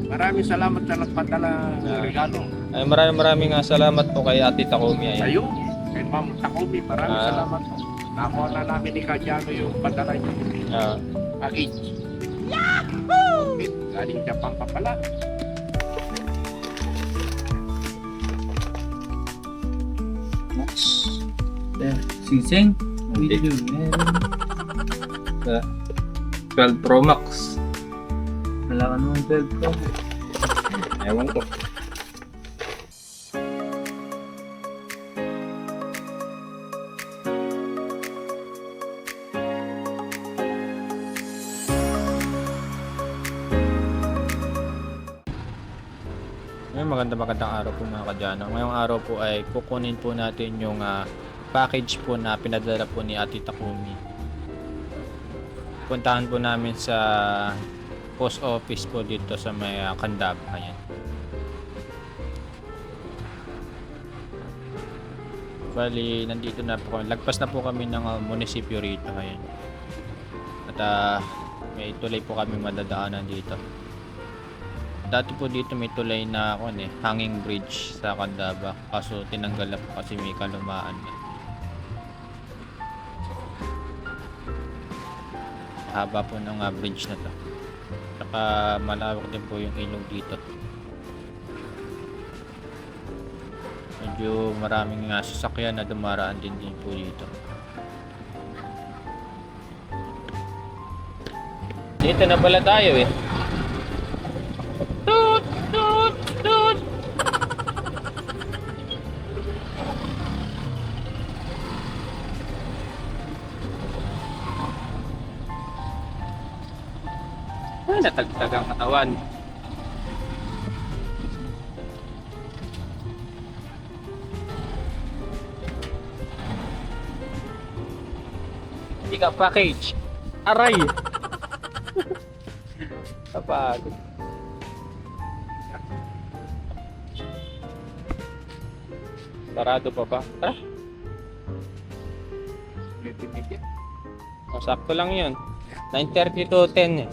Maraming salamat sa nagpadala ng regalo. Ay, maraming salamat po kay Ate Takumi. Ayan. Ayun, kay Ma'am Takumi, maraming Ah. salamat po. Nakuha na namin ni Kadyano yung padala niyo. Ah, Package. Yahoo! Galing Japan pa pala. Sising. Hindi. Video yan. 12 Pro Max. Wala ka naman 12 Pro. Ewan ko. Magandang araw po mga kadyano. Ngayong araw po ay kukunin po natin yung package po na pinadala po ni Ate Takumi. Puntahan po namin sa post office po dito sa may Candaba. Ayan. Bali, nandito na po kami. Lagpas na po kami ng munisipyo rito. Ayan. At may tulay po kami madadaanan dito. Dati po dito may tulay na hanging bridge sa Candaba. Kaso tinanggal na po kasi may kalumaan na. Haba po ng bridge na to. Saka malawak din po yung ilog dito. Medyo maraming sasakyan na dumaraan din po dito. Dito na pala tayo eh. Toot! Toot! Toot! Ay, natagtag ang katawan. Hindi ka package. Aray! Kapagod. Sarado pa ba? Tara. Oh, sakto lang yun. 9:30 to 10 eh.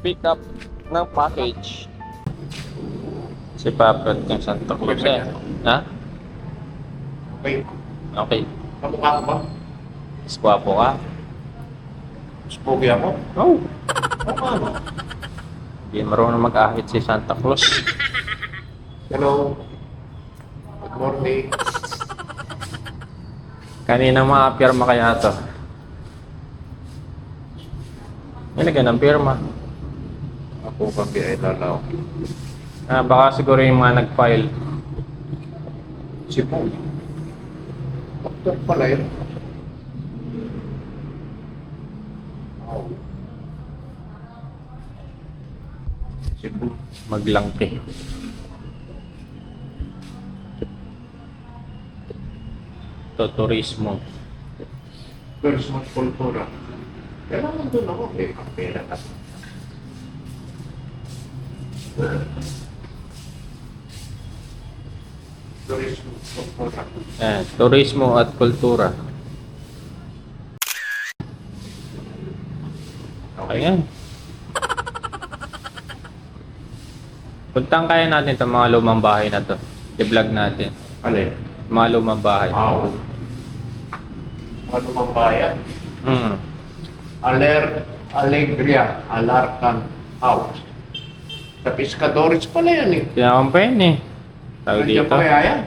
Pick up ng package. Si Papa at yung Santa Cruz eh. Ha? Okay. Okay. Kamukha ko ba? Mas gwapo ka? Spogy ako? Oh. Oo, ano? Hindi marunong mag-ahit si Santa Cruz. Hello. Good morning. Kanina mga pirma kaya to. Nilagyan ng pirma. Ako kami ay lalaw. Baka siguro yung mga nag-file. Si Paul. Doktor pala yun. Wow. Si Paul. Maglangke. To turismo. Personal kultura. Kaya naman doon ako. Ang pera ka. Turismo kultura. Turismo at kultura. Okay yan. Puntang kaya natin itong mga lumang bahay na to. I-vlog natin. Alin? Mga lumang bahay. Wow. Ano bang bayan? Hmm. Alegria, Alarcan House. Sa Pescadores pala yan eh. Kinakampayan eh. Tawag Nandiyan dito. pa kaya yan?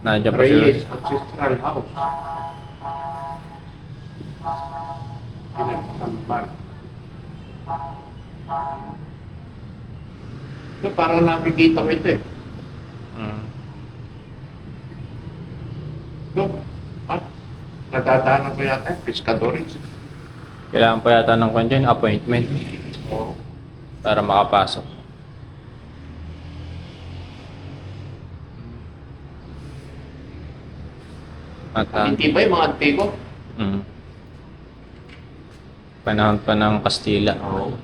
Nandiyan pa sila. Reyes Ancestral House. Pinagsampan. So, parang nakikita ko ito eh. Hmm. So, nadadaanan ko yata yung Pescadores. Kailangan pa yata ng kanya appointment Oo. para makapasok. At Hindi ba yung mga antigo? panahon pa ng Kastila. Oo.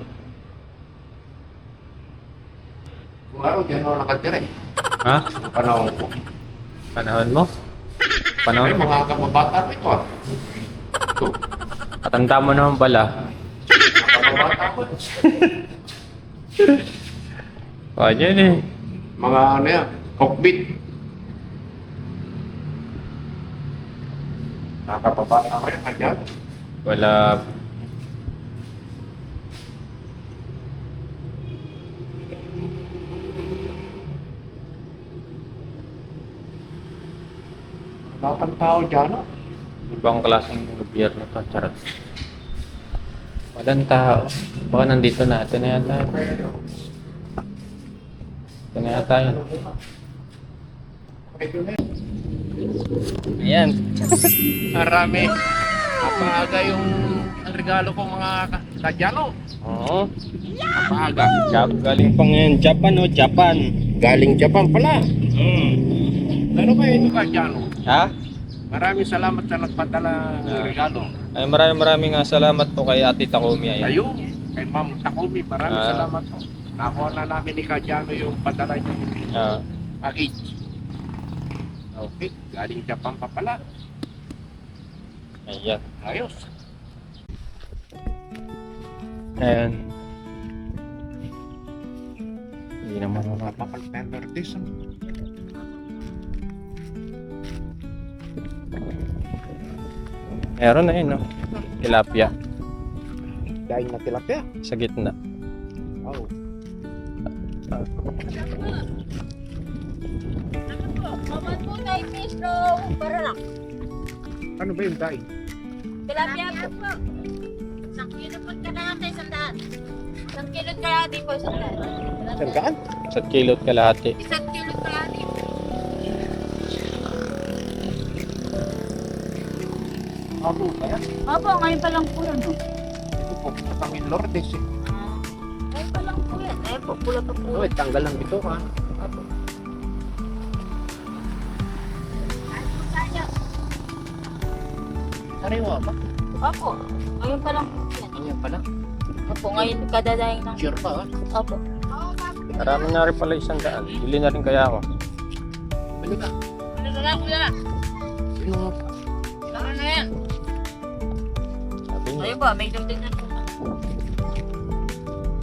Kung araw, dyan ako nakatira eh. Ha? Ang panahon ko. Panahon mo? Ay, panahon. mga kababata mo ito. Ito, Katanda mo naman pala. kababata mo. O, dyan eh. Mga ano yan, cockpit. Nakakababata mo yan, kanya. Wala. Wala kang tao dyan, no? Ibang klaseng gobyerno to. Charot. Walang tao. Baka nandito na. Ito na yata. Ito na yata yun. Ito na yan. Ayan. Marami. Napaaga yung regalo ko mga kadyano. Oo. Napaaga. Galing pang yan. Japan o. Japan. Galing Japan pala. Hmm. Ano ba ito kadyano? Ha? Maraming salamat sa nagpadala ng regalo. Ay, maraming nga salamat po kay Ate Takumi. Ayan. Kayo, kay Ma'am Takumi, maraming Ah. salamat po. Nakuha na namin ni Kadyano yung padala niya Ah, package. Okay, galing Japan pa pala. ayan. Ayos. Ayan. Hindi naman ako. Papal-tender this. Meron na yun, no? Tilapia. Dahil na tilapia. Sa gitna. Oh. Maman po na fish roll. Para lang. Ano ba yung dahil? Tilapia po. Isang kilo po kalahati, sandaan. Isang kilo kalahati po, sandaan. Sangkaan? Sa kilot kalahati. Isang kilo kalahati. Abo ba yan? Opo, ngayon pa lang po yan. Ito po, patangin Lourdes eh. Ngayon pa lang po yan. Eh po, pula pa po. Oh, tanggal lang dito ha. Abo. Sariwa ba? Opo, ngayon pa lang po yan. Ayan pala. Opo, ngayon kadadaing ng... Sure pa ha. Opo. Marami na rin pala 100. Bili na rin kaya ako. Bili ka. Ano na lang, kuya? Sino? Ano na yan? Sabi niya. Ayun ba, may dugdug na po.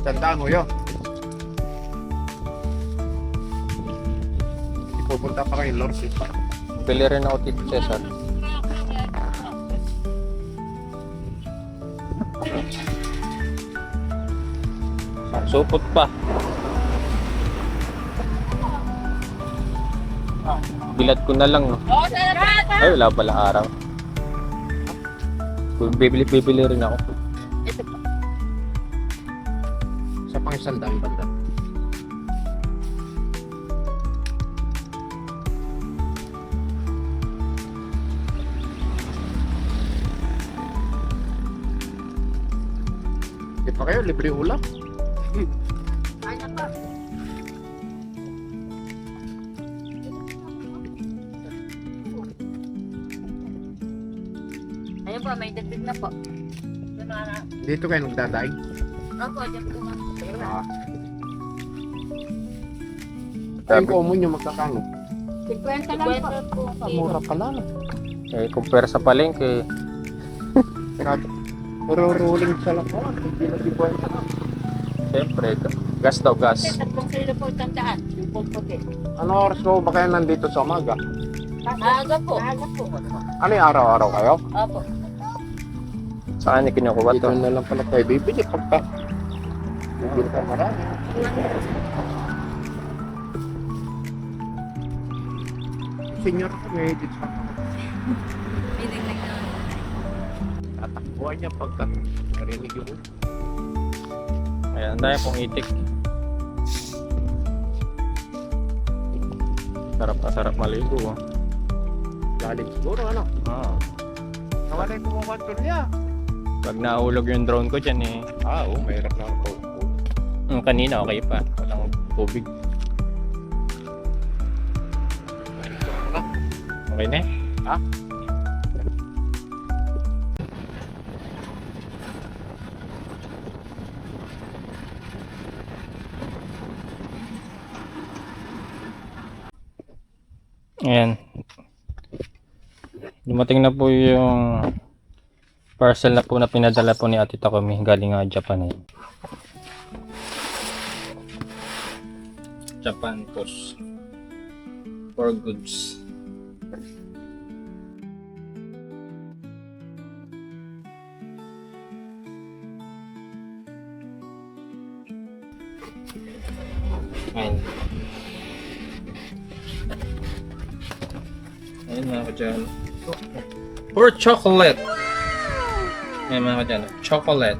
Tandaan mo yun. Pupunta pa kay Lourdes pa. Bili rin ako Tito Cesar. Supot pa. Bilat ko na lang, no? Oo, salamat! Ay, wala pala araw. Bibili rin ako. Ito po. Sa pang isang daang banda. Di pa kayo, libre ulam. Ano pa? Ayun po, may dagdag na po. Ito na na. Dito kayo nagdadaing. Opo, dyan po nga. Yung common yung magkakano. 50 lang po. Mura pala. Eh, compare sa palengke, Pero rolling sa lakuan. Hindi na di buwan na. siyempre, gas daw gas. 3 kilo po, tandaan. Yung po puti. Ano oras mo ba kayo nandito sa umaga? Aga po. Aga po. Ano yung araw-araw kayo? Opo. Saan niya kinukuha Dito to? na lang pala tayo bibili pagka. Bibili ka marami. Senior ko may edit sa tatakbuhan niya pagka narinig yung Ayan, dahil pong itik. Sarap na sarap maligo. Oh. lalim siguro ano. Ah. Nawala yung kumukontrol niya. Pag nahulog yung drone ko dyan eh. Oo, mahirap na ako. Kanina okay pa. Walang tubig. Okay na eh. Ha? Ayan. Dumating na po yung parcel na po na pinadala po ni Ate Takumi galing nga Japan eh. Japan Post for goods. Ayun. Ayun mga kadyan. For chocolate. Ayun mga kadyan. Chocolate.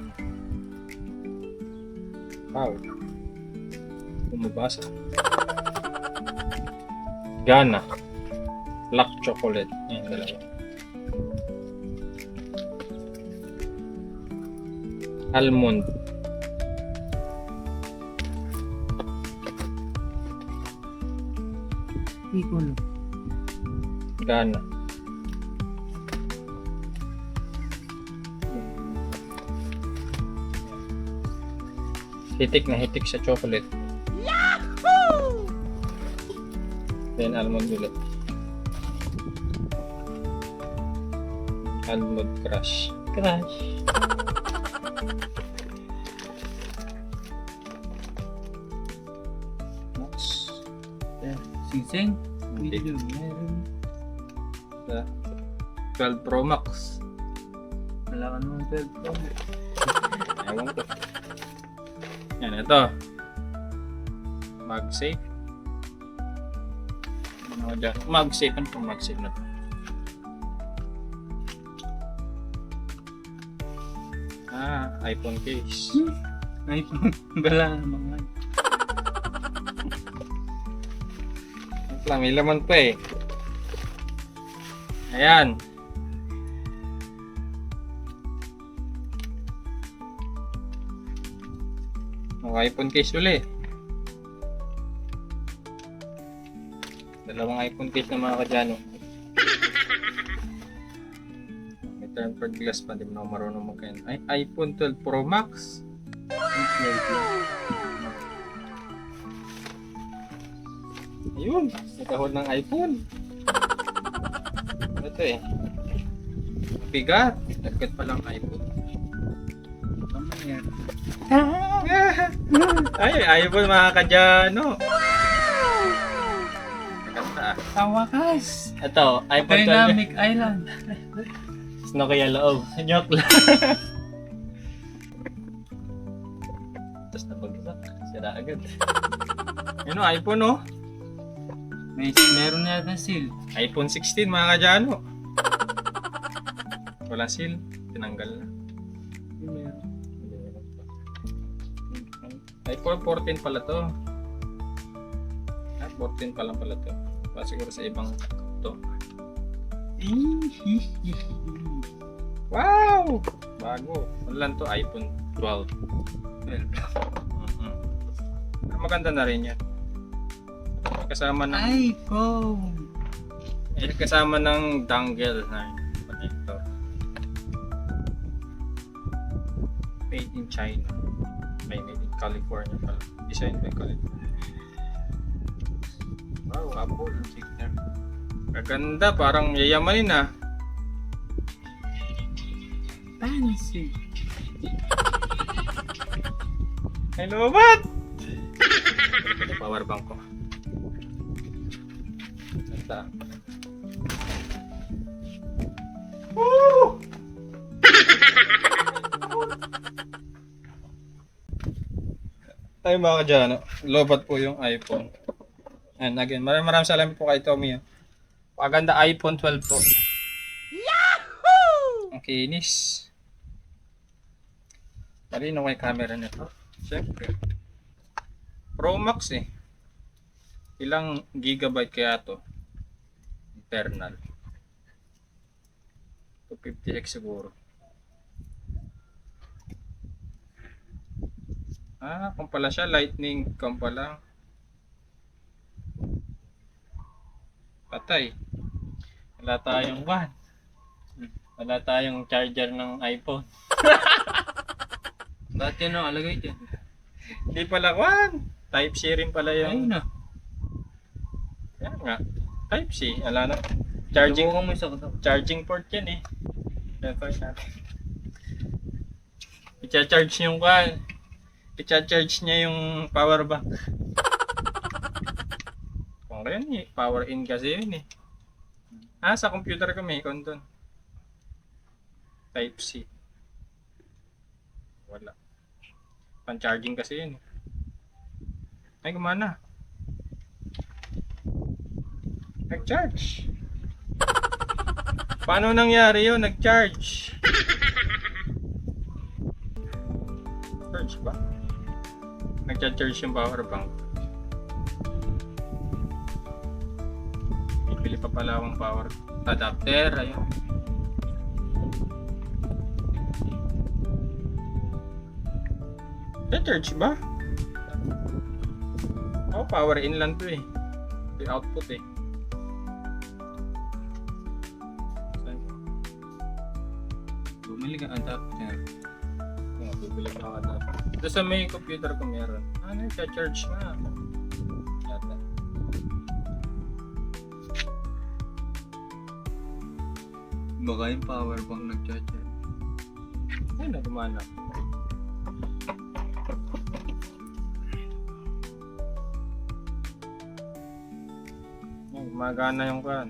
Wow. Bumabasa. Gana. Black chocolate. Ayun dalawa. Almond. Ikon. Gana. Hitik na hitik sa chocolate. Yahoo! Then almond ulit. Almond crush. Crush. Max. Sing-sing. Hindi. Video meron. 12 Pro Max. Wala ka naman 12 Pro. Ewan ko. Yan, ito. MagSafe. Ano dyan? MagSafe. Ano pang MagSafe na to? iPhone case. iPhone. Wala naman. May laman pa eh. Ayan. iPhone case ulit. Dalawang iPhone case na mga kadyano. May tempered glass pa. Di mo na ako marunong magkain. Ay, iPhone 12 Pro Max. Ayun. Nakahol ng iPhone. Ito eh. Bigat. Dagkat pa lang iPhone. Tama yan. Ay, iPhone mga kadyano. Maganda. Sa wakas. Ito, iPhone 12. Dynamic Island. Nokia loob. Joke lang. Tapos napagsak. Sira agad. Ano, iPhone oh. Meron na yata seal. iPhone 16 mga kadyano. Wala seal. Tinanggal na. iPhone 14 pala to. 14 pa lang pala to. Pa siguro sa ibang to. Wow! Bago. Ano lang to? iPhone 12. Pero maganda na rin yan. Kasama ng iPhone. kasama ng dongle na connector. Made in China. Made in California pala. Designed by California. Wow, Apple. Maganda, parang yayamanin ah. Fancy. Hello, what? Ito power bank ko. Ito. Woo! Ay mga kadyano, lobat po yung iPhone. And again, maraming salamat po kay Tommy. Paganda iPhone 12 po. Yahoo! Ang kinis. Malinaw yung camera nito. Siyempre. Pro Max eh. Ilang gigabyte kaya to? Internal. 256 siguro. Kung pala siya, lightning kung pala. Patay. Wala tayong one. Wala tayong charger ng iPhone. Ba't yun ang alagay dyan? Hindi pala one. Type C rin pala yung... Ayun na. Yan nga. Type C. Ala na. Charging, Subukan mo isa ko to. charging port yan eh. Record natin. I-charge yung kan. I-charge niya yung power bank. Kung yun eh, power in kasi yun eh. Ah, sa computer ko may icon dun. Type C. Wala. Pan-charging kasi yun eh. Ay, gumana. Nag-charge. Paano nangyari yun? Nag-charge. Charge ba? Nag-charge yung power bank. Bibili pa pala akong power adapter. Ayun. Nag-charge ba? Oh, power in lang to eh. Ito yung output eh. Bumili ka adapter. Oh, bibili pa ako adapter. Doon sa may computer ko meron. Ano yung charge nga? Yata. Baka yung power bank nag-charger. Ay, nagumana. Ay, gumagana yung kan.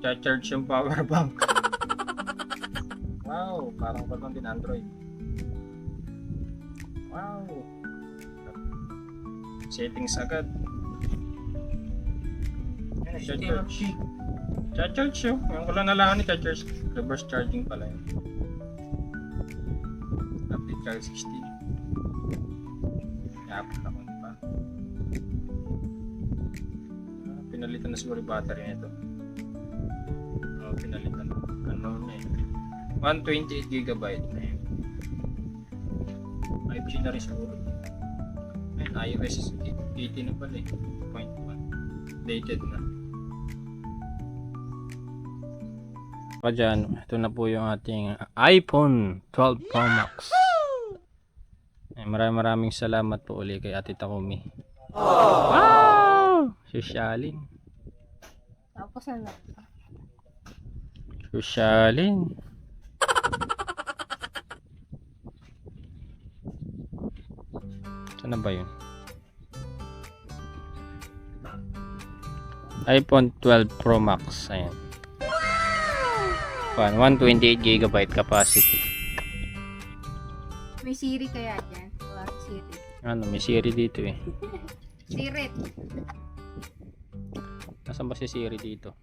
Charge yung power bank. Wow, parang pa din Android. Wow. Settings agad. Ay, charge. Charge yun. Yung wala na lang ni charge. Reverse charging pala yun. Update car 16. Yapot ako pa. Pinalitan na siguro yung battery nito. Pinalitan. Ano na eh. 128GB na yun. 5G na rin siguro. Ayun, iOS 18 na pala eh. 0.1. Dated na. Pa dyan, ito na po yung ating iPhone 12 Pro Max. Maraming salamat po uli kay Ate Takumi. Wow! Sosyalin. Tapos ano? Sosyalin. Saan na ba yun? iPhone 12 Pro Max. Ayan. 128GB capacity. May Siri kaya dyan? Wala Siri. Ano, may Siri dito eh. Siri. Nasaan ba si Siri dito?